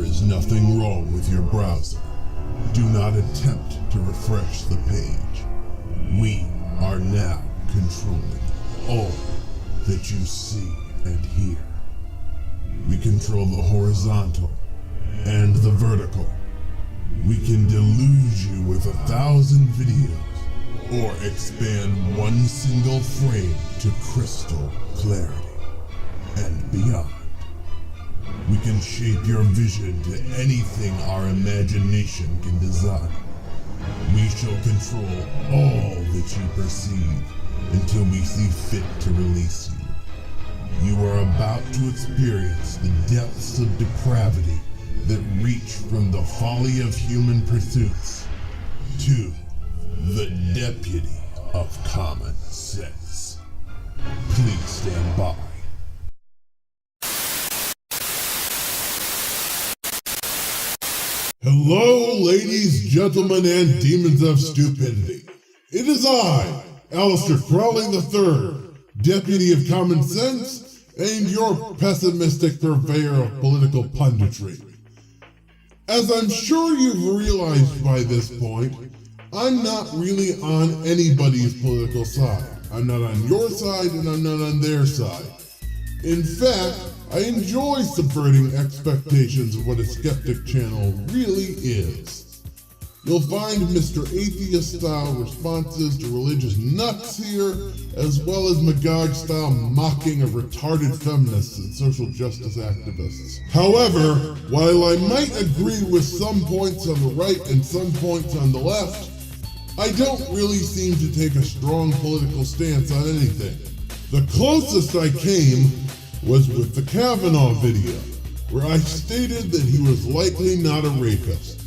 is nothing wrong with your browser. Do not attempt to refresh the page. We are now controlling all that you see and hear. We control the horizontal and the vertical. We can delude you with 1,000 videos or expand one single frame to crystal clarity and beyond. We can shape your vision to anything our imagination can design. We shall control all that you perceive until we see fit to release you. You are about to experience the depths of depravity that reach from the folly of human pursuits to the deputy of common sense. Please stand by. Hello, ladies, gentlemen, and demons of stupidity. It is I, Alistair Crowley III, Deputy of Common Sense, and your pessimistic purveyor of political punditry. As I'm sure you've realized by this point, I'm not really on anybody's political side. I'm not on your side, and I'm not on their side. In fact, I enjoy subverting expectations of what a skeptic channel really is. You'll find Mr. Atheist-style responses to religious nuts here, as well as Magog-style mocking of retarded feminists and social justice activists. However, while I might agree with some points on the right and some points on the left, I don't really seem to take a strong political stance on anything. The closest I came was with the Kavanaugh video, where I stated that he was likely not a rapist.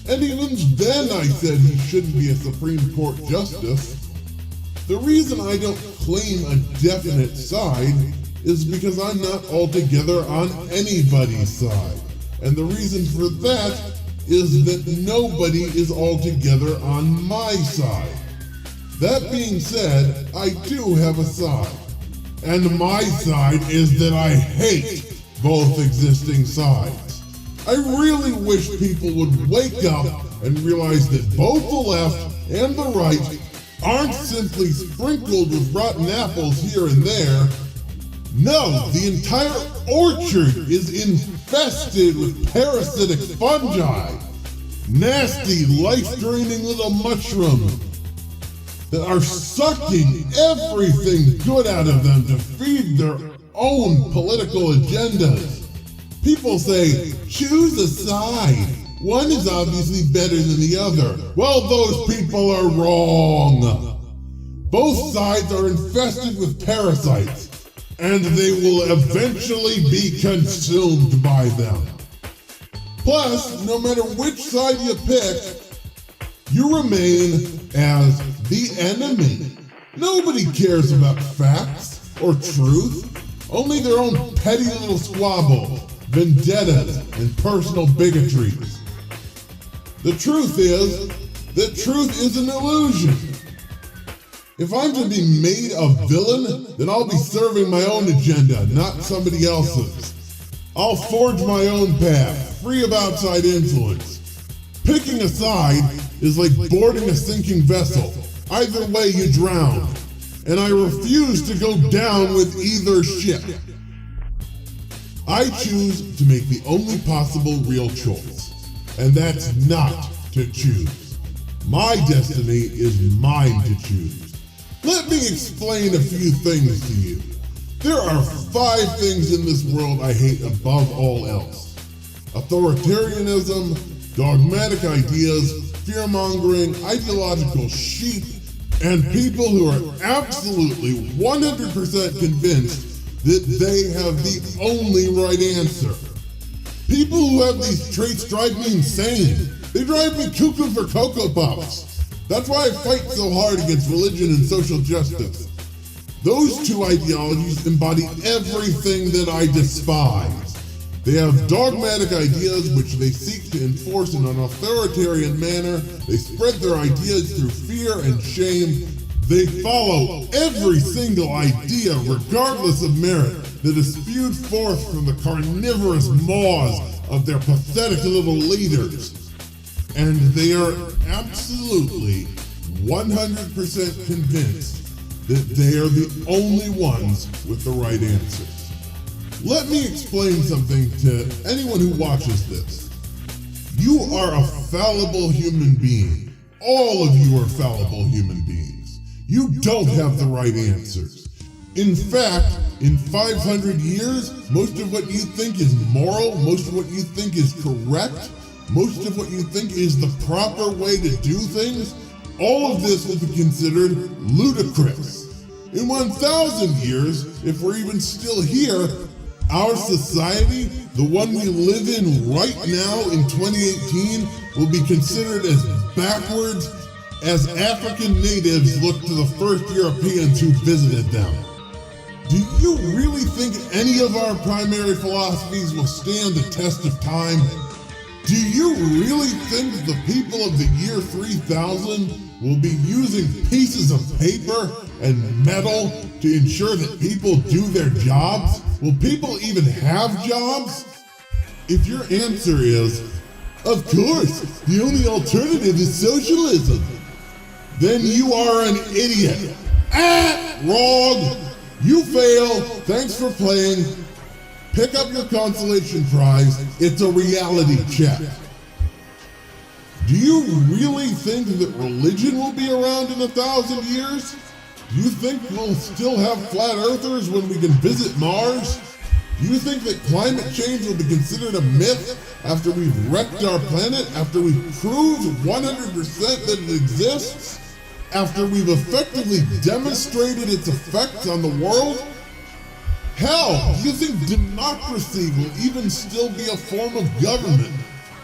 And even then I said he shouldn't be a Supreme Court justice. The reason I don't claim a definite side is because I'm not altogether on anybody's side. And the reason for that is that nobody is altogether on my side. That being said, I do have a side. And my side is that I hate both existing sides. I really wish people would wake up and realize that both the left and the right aren't simply sprinkled with rotten apples here and there. No, the entire orchard is infested with parasitic fungi, nasty, life-draining little mushrooms that are sucking everything good out of them to feed their own political agendas. People say, choose a side. One is obviously better than the other. Well, those people are wrong. Both sides are infested with parasites, and they will eventually be consumed by them. Plus, no matter which side you pick, you remain as the enemy. Nobody cares about facts or truth, only their own petty little squabbles, vendettas, and personal bigotries. The truth is that truth is an illusion. If I'm to be made a villain, then I'll be serving my own agenda, not somebody else's. I'll forge my own path, free of outside influence. Picking a side is like boarding a sinking vessel. Either way, you drown. And I refuse to go down with either ship. I choose to make the only possible real choice, and that's not to choose. My destiny is mine to choose. Let me explain a few things to you. There are 5 things in this world I hate above all else: authoritarianism, dogmatic ideas, fear-mongering, ideological sheep, and people who are absolutely 100% convinced that they have the only right answer. People who have these traits drive me insane. They drive me cuckoo for Cocoa Puffs. That's why I fight so hard against religion and social justice. Those two ideologies embody everything that I despise. They have dogmatic ideas which they seek to enforce in an authoritarian manner. They spread their ideas through fear and shame. They follow every single idea regardless of merit. that is spewed forth from the carnivorous maws of their pathetic little leaders. And they are absolutely 100% convinced that they are the only ones with the right answers. Let me explain something to anyone who watches this. You are a fallible human being. All of you are fallible human beings. You don't have the right answers. In fact, in 500 years, most of what you think is moral, most of what you think is correct, most of what you think is the proper way to do things, all of this will be considered ludicrous. In 1,000 years, if we're even still here, our society, the one we live in right now in 2018, will be considered as backwards as African natives look to the first Europeans who visited them. Do you really think any of our primary philosophies will stand the test of time? Do you really think the people of the year 3000 will be using pieces of paper and metal to ensure that people do their jobs? Will people even have jobs? If your answer is, of course, the only alternative is socialism, then you are an idiot. Wrong. You fail. Thanks for playing. Pick up your consolation prize. It's a reality check. Do you really think that religion will be around in 1,000 years? Do you think we'll still have flat earthers when we can visit Mars? Do you think that climate change will be considered a myth after we've wrecked our planet, after we've proved 100% that it exists? After we've effectively demonstrated its effects on the world? Hell, do you think democracy will even still be a form of government?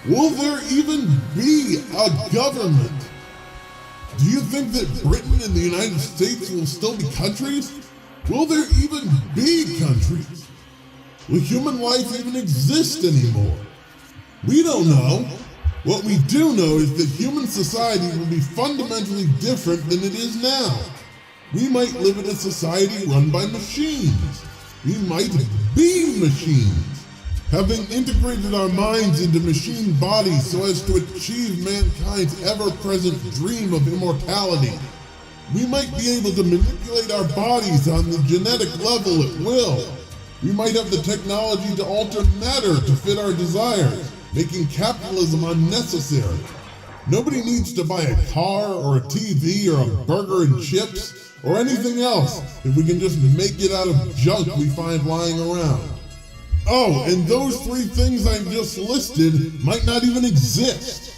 Will there even be a government? Do you think that Britain and the United States will still be countries? Will there even be countries? Will human life even exist anymore? We don't know. What we do know is that human society will be fundamentally different than it is now. We might live in a society run by machines. We might be machines, having integrated our minds into machine bodies so as to achieve mankind's ever-present dream of immortality. We might be able to manipulate our bodies on the genetic level at will. We might have the technology to alter matter to fit our desires, making capitalism unnecessary. Nobody needs to buy a car or a TV or a burger and chips or anything else if we can just make it out of junk we find lying around. Oh, and those three things I've just listed might not even exist.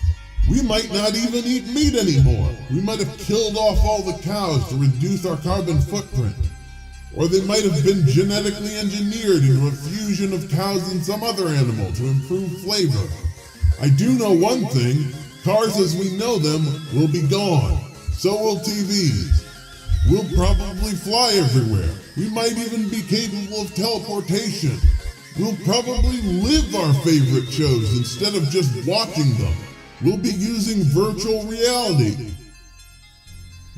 We might not even eat meat anymore. We might have killed off all the cows to reduce our carbon footprint. Or they might have been genetically engineered into a fusion of cows and some other animal to improve flavor. I do know one thing, cars as we know them will be gone. So will TVs. We'll probably fly everywhere. We might even be capable of teleportation. We'll probably live our favorite shows instead of just watching them. We'll be using virtual reality.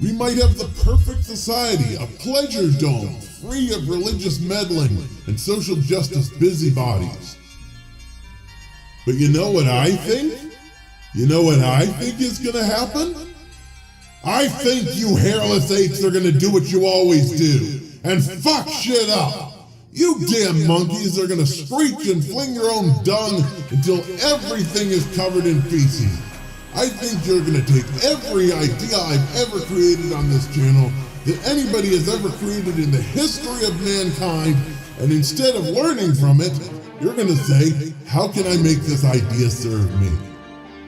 We might have the perfect society, a pleasure dome, free of religious meddling and social justice busybodies. But you know what I think? You know what I think is gonna happen? I think you hairless apes are gonna do what you always do, and fuck shit up. You damn monkeys are gonna screech and fling your own dung until everything is covered in feces. I think you're gonna take every idea I've ever created on this channel that anybody has ever created in the history of mankind, and instead of learning from it, you're gonna say, how can I make this idea serve me?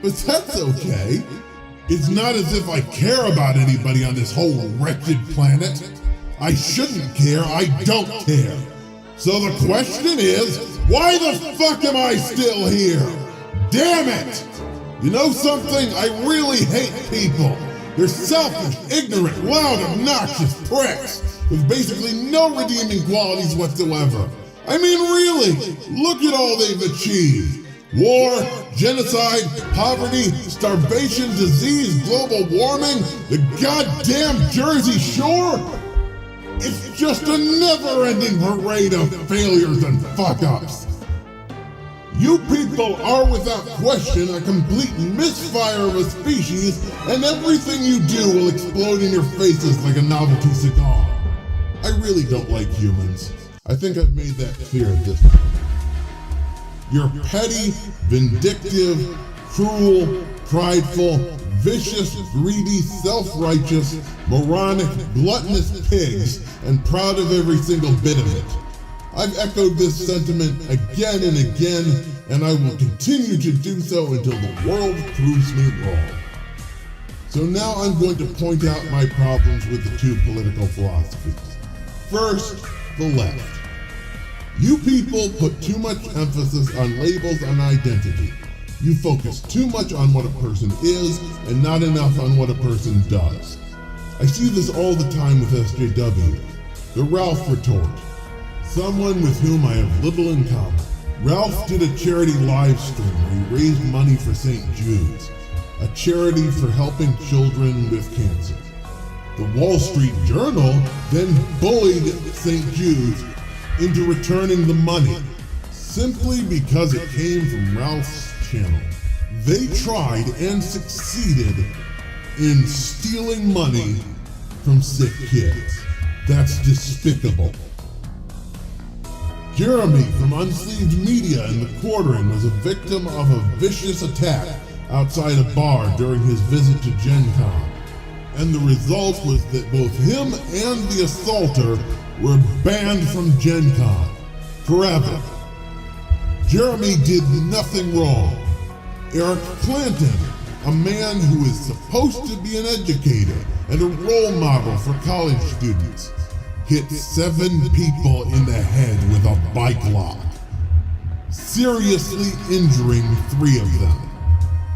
But that's okay. It's not as if I care about anybody on this whole wretched planet. I shouldn't care, I don't care. So the question is, why the fuck am I still here? Damn it! You know something? I really hate people. They're selfish, ignorant, loud, obnoxious pricks with basically no redeeming qualities whatsoever. I mean, really, look at all they've achieved. War, genocide, poverty, starvation, disease, global warming, the goddamn Jersey Shore. It's just a never-ending parade of failures and fuck-ups. You people are without question a complete misfire of a species, and everything you do will explode in your faces like a novelty cigar. I really don't like humans. I think I've made that clear at this point. You're petty, vindictive, cruel, prideful, vicious, greedy, self-righteous, moronic, gluttonous pigs, and proud of every single bit of it. I've echoed this sentiment again and again, and I will continue to do so until the world proves me wrong. So now I'm going to point out my problems with the two political philosophies. First, the left. You people put too much emphasis on labels and identity. You focus too much on what a person is and not enough on what a person does. I see this all the time with SJW. The Ralph retort. Someone with whom I have little in common. Ralph did a charity live stream where he raised money for St. Jude's, a charity for helping children with cancer. The Wall Street Journal then bullied St. Jude's into returning the money, simply because it came from Ralph's channel. They tried and succeeded in stealing money from sick kids. That's despicable. Jeremy from Unsleeved Media in the Quartering was a victim of a vicious attack outside a bar during his visit to Gen Con. And the result was that both him and the assaulter were banned from Gen Con forever. Jeremy did nothing wrong. Eric Clanton, a man who is supposed to be an educator and a role model for college students, hit 7 people in the head with a bike lock, seriously injuring 3 of them.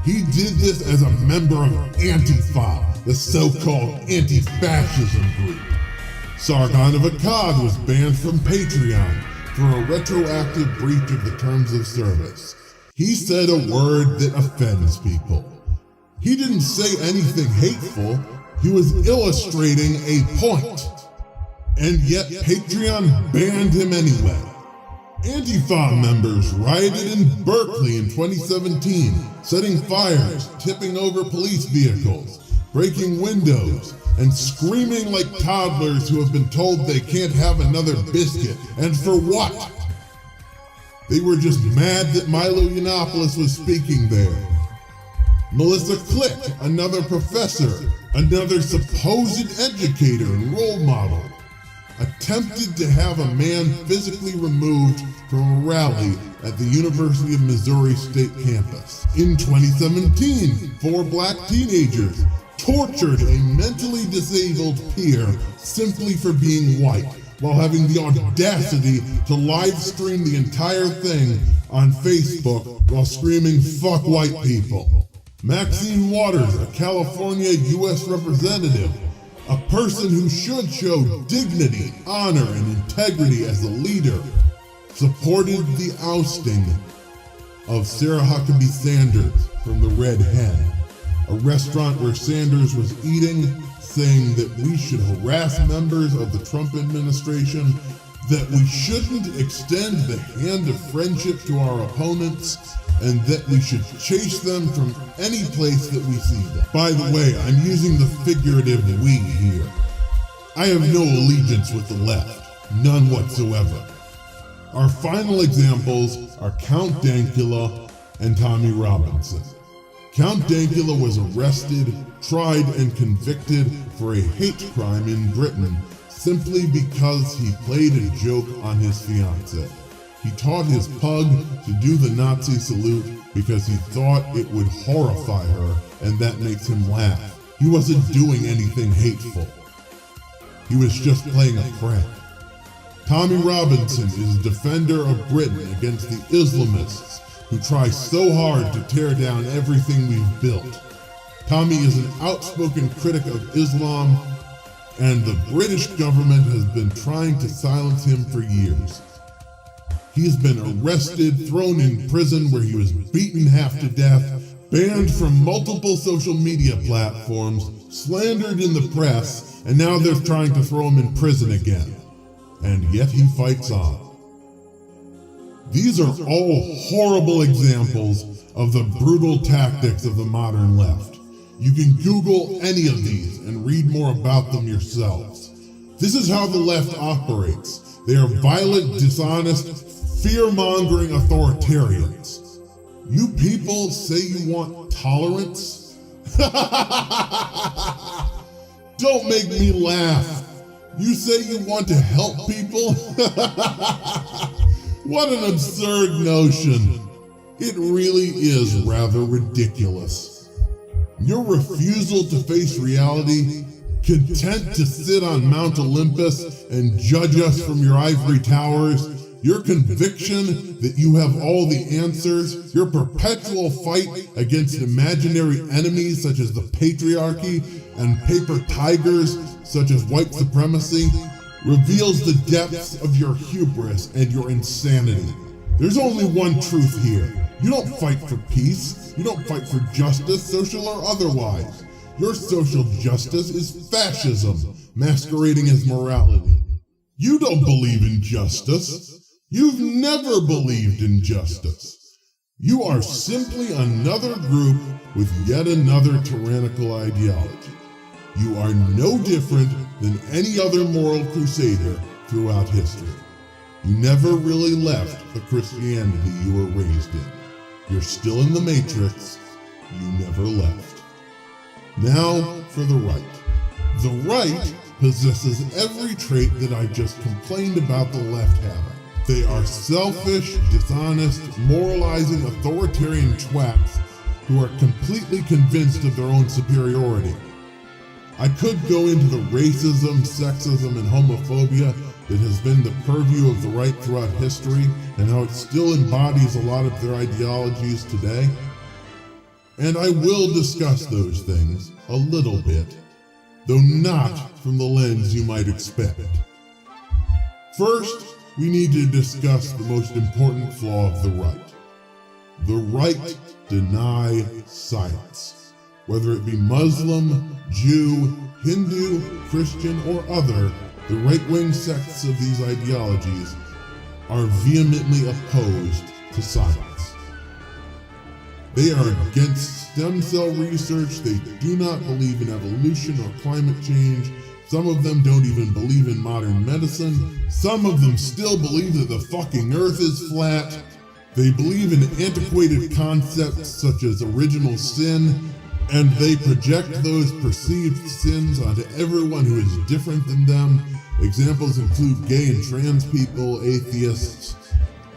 He did this as a member of Antifa, the so-called anti-fascism group. Sargon of Akkad was banned from Patreon for a retroactive breach of the terms of service. He said a word that offends people. He didn't say anything hateful. He was illustrating a point. And yet Patreon banned him anyway. Antifa members rioted in Berkeley in 2017, setting fires, tipping over police vehicles, breaking windows, and screaming like toddlers who have been told they can't have another biscuit. And for what? They were just mad that Milo Yiannopoulos was speaking there. Melissa Click, another professor, another supposed educator and role model, attempted to have a man physically removed from a rally at the University of Missouri State campus. In 2017, 4 black teenagers tortured a mentally disabled peer simply for being white, while having the audacity to live stream the entire thing on Facebook while screaming "fuck white people." Maxine Waters, a California U.S. representative, a person who should show dignity, honor, and integrity as a leader, supported the ousting of Sarah Huckabee Sanders from the Red Hen, a restaurant where Sanders was eating, saying that we should harass members of the Trump administration, that we shouldn't extend the hand of friendship to our opponents, and that we should chase them from any place that we see them. By the way, I'm using the figurative we here. I have no allegiance with the left, none whatsoever. Our final examples are Count Dankula and Tommy Robinson. Count Dankula was arrested, tried, and convicted for a hate crime in Britain simply because he played a joke on his fiancée. He taught his pug to do the Nazi salute because he thought it would horrify her, and that makes him laugh. He wasn't doing anything hateful. He was just playing a prank. Tommy Robinson is a defender of Britain against the Islamists who try so hard to tear down everything we've built. Tommy is an outspoken critic of Islam, and the British government has been trying to silence him for years. He has been arrested, thrown in prison where he was beaten half to death, banned from multiple social media platforms, slandered in the press, and now they're trying to throw him in prison again. And yet he fights on. These are all horrible examples of the brutal tactics of the modern left. You can Google any of these and read more about them yourselves. This is how the left operates. They are violent, dishonest, fear-mongering authoritarians. You people say you want tolerance? Don't make me laugh. You say you want to help people? What an absurd notion. It really is rather ridiculous. Your refusal to face reality, content to sit on Mount Olympus and judge us from your ivory towers, your conviction that you have all the answers, your perpetual fight against imaginary enemies such as the patriarchy and paper tigers such as white supremacy, reveals the depths of your hubris and your insanity. There's only one truth here. You don't fight for peace. You don't fight for justice, social or otherwise. Your social justice is fascism, masquerading as morality. You don't believe in justice. You've never believed in justice. You are simply another group with yet another tyrannical ideology. You are no different than any other moral crusader throughout history. You never really left the Christianity you were raised in. You're still in the Matrix. You never left. Now for the right. The right possesses every trait that I just complained about the left having. They are selfish, dishonest, moralizing, authoritarian twats who are completely convinced of their own superiority. I could go into the racism, sexism, and homophobia that has been the purview of the right throughout history and how it still embodies a lot of their ideologies today. And I will discuss those things a little bit, though not from the lens you might expect. First, we need to discuss the most important flaw of the right. The right deny science. Whether it be Muslim, Jew, Hindu, Christian, or other, the right-wing sects of these ideologies are vehemently opposed to science. They are against stem cell research. They do not believe in evolution or climate change. Some of them don't even believe in modern medicine. Some of them still believe that the fucking earth is flat. They believe in antiquated concepts such as original sin, and they project those perceived sins onto everyone who is different than them. Examples include gay and trans people, atheists,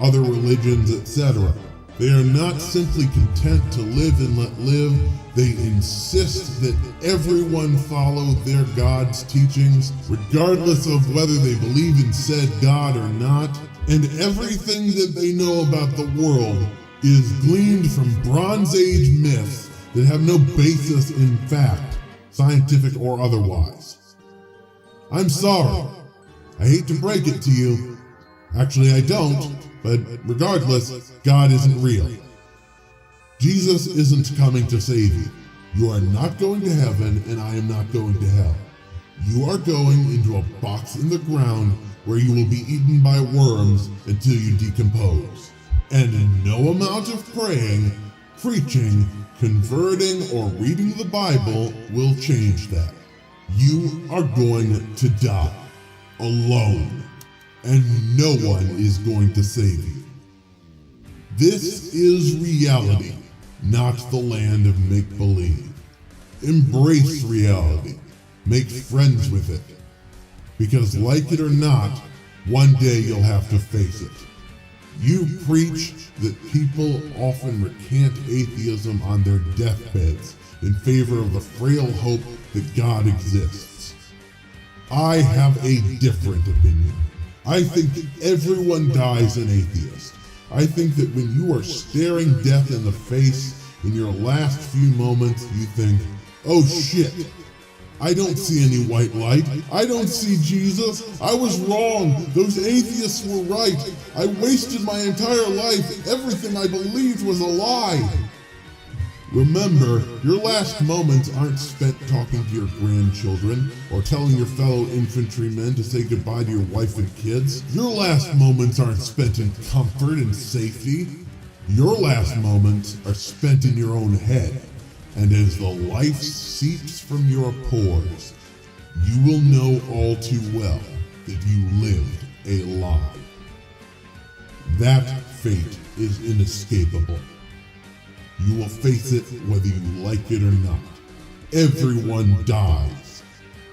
other religions, etc. They are not simply content to live and let live. They insist that everyone follow their God's teachings, regardless of whether they believe in said God or not. And everything that they know about the world is gleaned from Bronze Age myths that have no basis in fact, scientific or otherwise. I'm sorry. I hate to break it to you. Actually, I don't, but regardless, God isn't real. Jesus isn't coming to save you. You are not going to heaven, and I am not going to hell. You are going into a box in the ground where you will be eaten by worms until you decompose. And no amount of praying, preaching, converting, or reading the Bible will change that. You are going to die alone, and no one is going to save you. This is reality, not the land of make-believe. Embrace reality. Make friends with it. Because like it or not, one day you'll have to face it. You preach that people often recant atheism on their deathbeds in favor of the frail hope that God exists. I have a different opinion. I think that everyone dies an atheist. I think that when you are staring death in the face in your last few moments, you think, oh shit, I don't see any white light. I don't see Jesus. I was wrong. Those atheists were right. I wasted my entire life. Everything I believed was a lie. Remember, your last moments aren't spent talking to your grandchildren or telling your fellow infantrymen to say goodbye to your wife and kids. Your last moments aren't spent in comfort and safety. Your last moments are spent in your own head, and as the life seeps from your pores, you will know all too well that you lived a lie. That fate is inescapable. You will face it whether you like it or not. Everyone dies.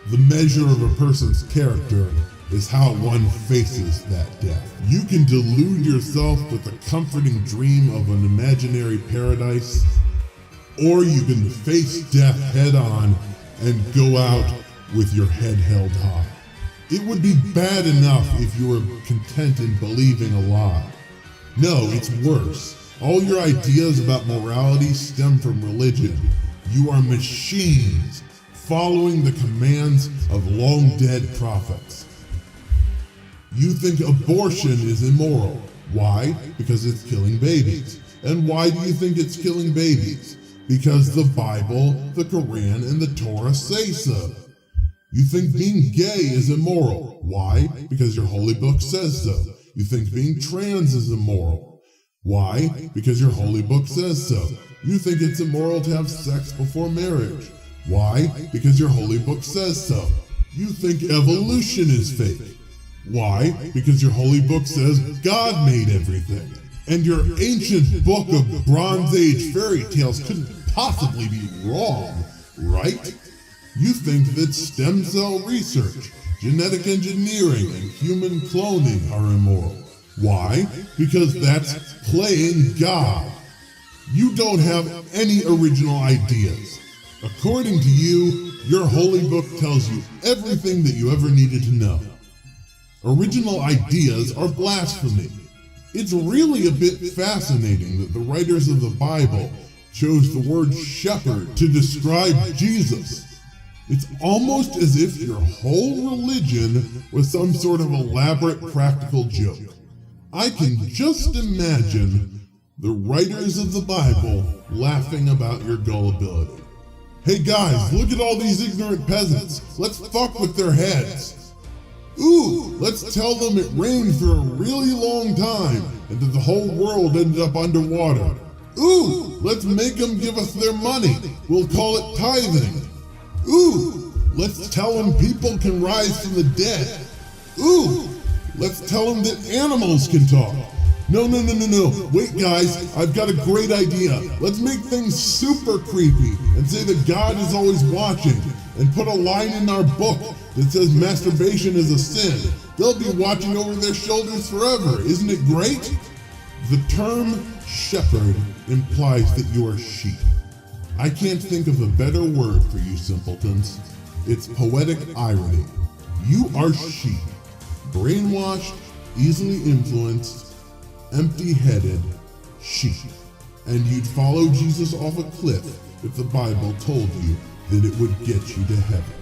The measure of a person's character is how one faces that death. You can delude yourself with a comforting dream of an imaginary paradise, or you can face death head on and go out with your head held high. It would be bad enough if you were content in believing a lie. No, it's worse. All your ideas about morality stem from religion. You are machines following the commands of long-dead prophets. You think abortion is immoral. Why? Because it's killing babies. And why do you think it's killing babies? Because the Bible, the Quran, and the Torah say so. You think being gay is immoral. Why? Because your holy book says so. You think being trans is immoral. Why? Because your holy book says so. You think it's immoral to have sex before marriage. Why? Because your holy book says so. You think evolution is fake. Why? Because your holy book says God made everything. And your ancient book of Bronze Age fairy tales couldn't possibly be wrong, right? You think that stem cell research, genetic engineering, and human cloning are immoral. Why? Because that's playing God. You don't have any original ideas. According to you, your holy book tells you everything that you ever needed to know. Original ideas are blasphemy. It's really a bit fascinating that the writers of the Bible chose the word shepherd to describe Jesus. It's almost as if your whole religion was some sort of elaborate practical joke. I can just imagine the writers of the Bible laughing about your gullibility. Hey guys, look at all these ignorant peasants. Let's fuck with their heads. Ooh, let's tell them it rained for a really long time and that the whole world ended up underwater. Ooh, let's make them give us their money. We'll call it tithing. Ooh, let's tell them people can rise from the dead. Ooh, let's tell them that animals can talk. No. Wait guys, I've got a great idea. Let's make things super creepy and say that God is always watching and put a line in our book that says masturbation is a sin. They'll be watching over their shoulders forever. Isn't it great? The term shepherd implies that you are sheep. I can't think of a better word for you simpletons. It's poetic irony. You are sheep, brainwashed, easily influenced, empty-headed sheep. And you'd follow Jesus off a cliff if the Bible told you that it would get you to heaven.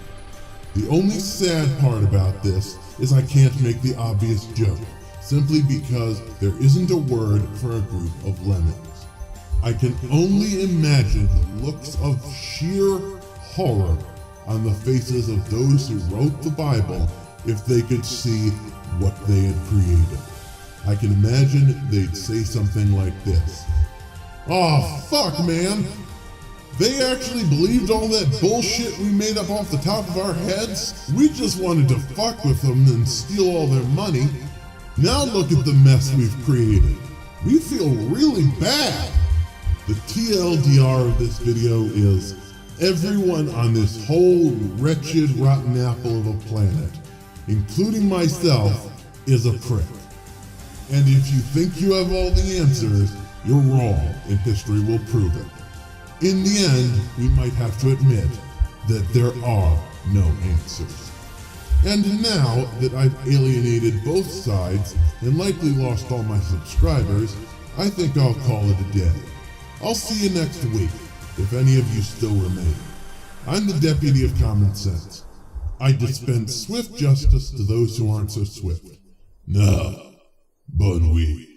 The only sad part about this is I can't make the obvious joke, simply because there isn't a word for a group of lemmings. I can only imagine the looks of sheer horror on the faces of those who wrote the Bible if they could see what they had created. I can imagine they'd say something like this. "Oh, fuck, man. They actually believed all that bullshit we made up off the top of our heads? We just wanted to fuck with them and steal all their money. Now look at the mess we've created. We feel really bad." The TLDR of this video is everyone on this whole wretched rotten apple of a planet, including myself, is a prick. And if you think you have all the answers, you're wrong, and history will prove it. In the end, we might have to admit that there are no answers. And now that I've alienated both sides and likely lost all my subscribers, I think I'll call it a day. I'll see you next week, if any of you still remain. I'm the Deputy of Common Sense. I dispense swift justice to those who aren't so swift. Now, bonne nuit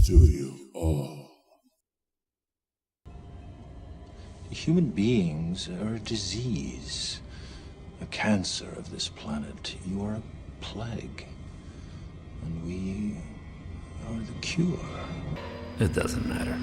to you all. Human beings are a disease, a cancer of this planet. You are a plague, and we are the cure. It doesn't matter.